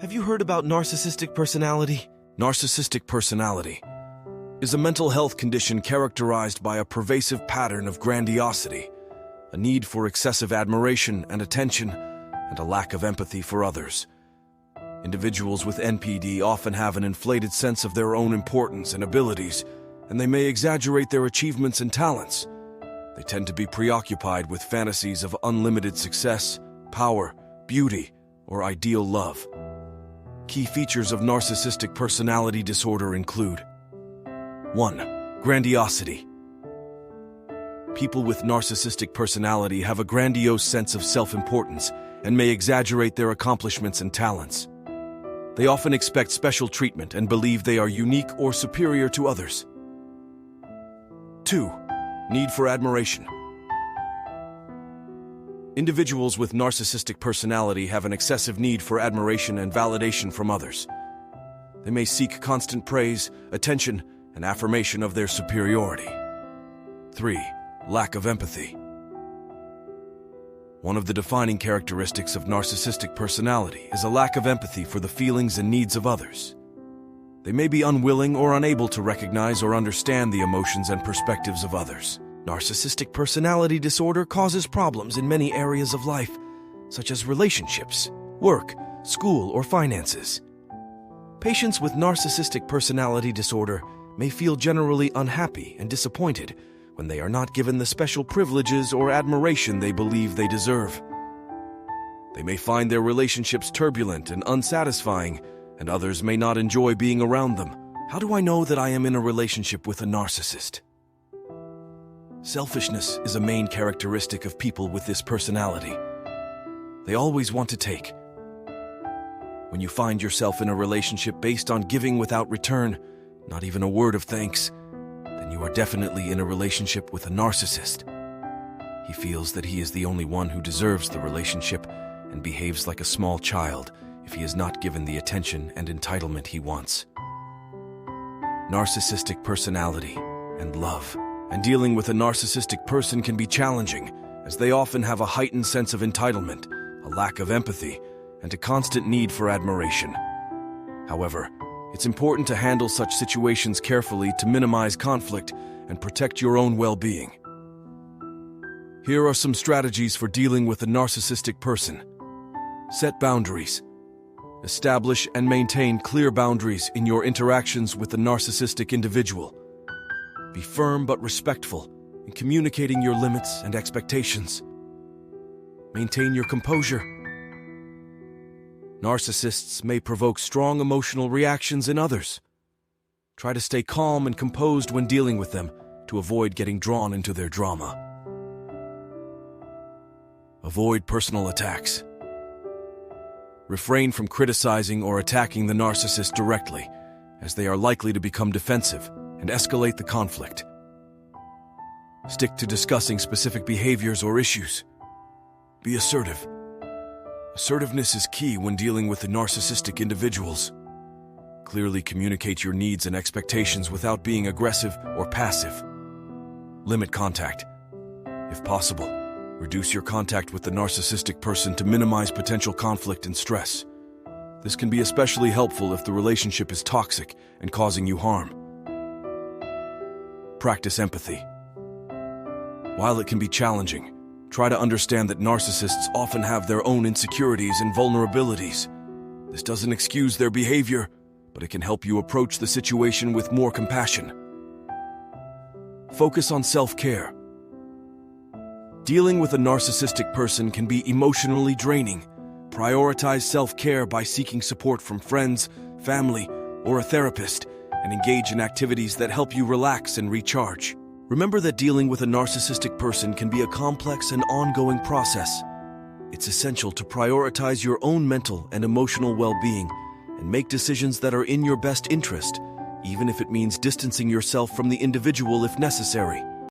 Have you heard about narcissistic personality? Narcissistic personality is a mental health condition characterized by a pervasive pattern of grandiosity, a need for excessive admiration and attention, and a lack of empathy for others. Individuals with NPD often have an inflated sense of their own importance and abilities, and they may exaggerate their achievements and talents. They tend to be preoccupied with fantasies of unlimited success, power, beauty, or ideal love. Key features of narcissistic personality disorder include 1. Grandiosity. People with narcissistic personality have a grandiose sense of self-importance and may exaggerate their accomplishments and talents. They often expect special treatment and believe they are unique or superior to others. 2. Need for admiration. Individuals with narcissistic personality have an excessive need for admiration and validation from others. They may seek constant praise, attention, and affirmation of their superiority. 3. Lack of empathy. One of the defining characteristics of narcissistic personality is a lack of empathy for the feelings and needs of others. They may be unwilling or unable to recognize or understand the emotions and perspectives of others. Narcissistic personality disorder causes problems in many areas of life, such as relationships, work, school, or finances. Patients with narcissistic personality disorder may feel generally unhappy and disappointed when they are not given the special privileges or admiration they believe they deserve. They may find their relationships turbulent and unsatisfying, and others may not enjoy being around them. How do I know that I am in a relationship with a narcissist? Selfishness is a main characteristic of people with this personality. They always want to take. When you find yourself in a relationship based on giving without return, not even a word of thanks, then you are definitely in a relationship with a narcissist. He feels that he is the only one who deserves the relationship and behaves like a small child if he is not given the attention and entitlement he wants. Narcissistic personality and love. And dealing with a narcissistic person can be challenging, as they often have a heightened sense of entitlement, a lack of empathy, and a constant need for admiration. However, it's important to handle such situations carefully to minimize conflict and protect your own well-being. Here are some strategies for dealing with a narcissistic person. Set boundaries. Establish and maintain clear boundaries in your interactions with the narcissistic individual. Be firm but respectful in communicating your limits and expectations. Maintain your composure. Narcissists may provoke strong emotional reactions in others. Try to stay calm and composed when dealing with them to avoid getting drawn into their drama. Avoid personal attacks. Refrain from criticizing or attacking the narcissist directly, as they are likely to become defensive and escalate the conflict. Stick to discussing specific behaviors or issues. Be assertive. Assertiveness is key when dealing with the narcissistic individuals. Clearly communicate your needs and expectations without being aggressive or passive. Limit contact. If possible, reduce your contact with the narcissistic person to minimize potential conflict and stress. This can be especially helpful if the relationship is toxic and causing you harm. Practice empathy. While it can be challenging, try to understand that narcissists often have their own insecurities and vulnerabilities. This doesn't excuse their behavior, but it can help you approach the situation with more compassion. Focus on self-care. Dealing with a narcissistic person can be emotionally draining. Prioritize self-care by seeking support from friends, family, or a therapist, and engage in activities that help you relax and recharge. Remember that dealing with a narcissistic person can be a complex and ongoing process. It's essential to prioritize your own mental and emotional well-being and make decisions that are in your best interest, even if it means distancing yourself from the individual if necessary.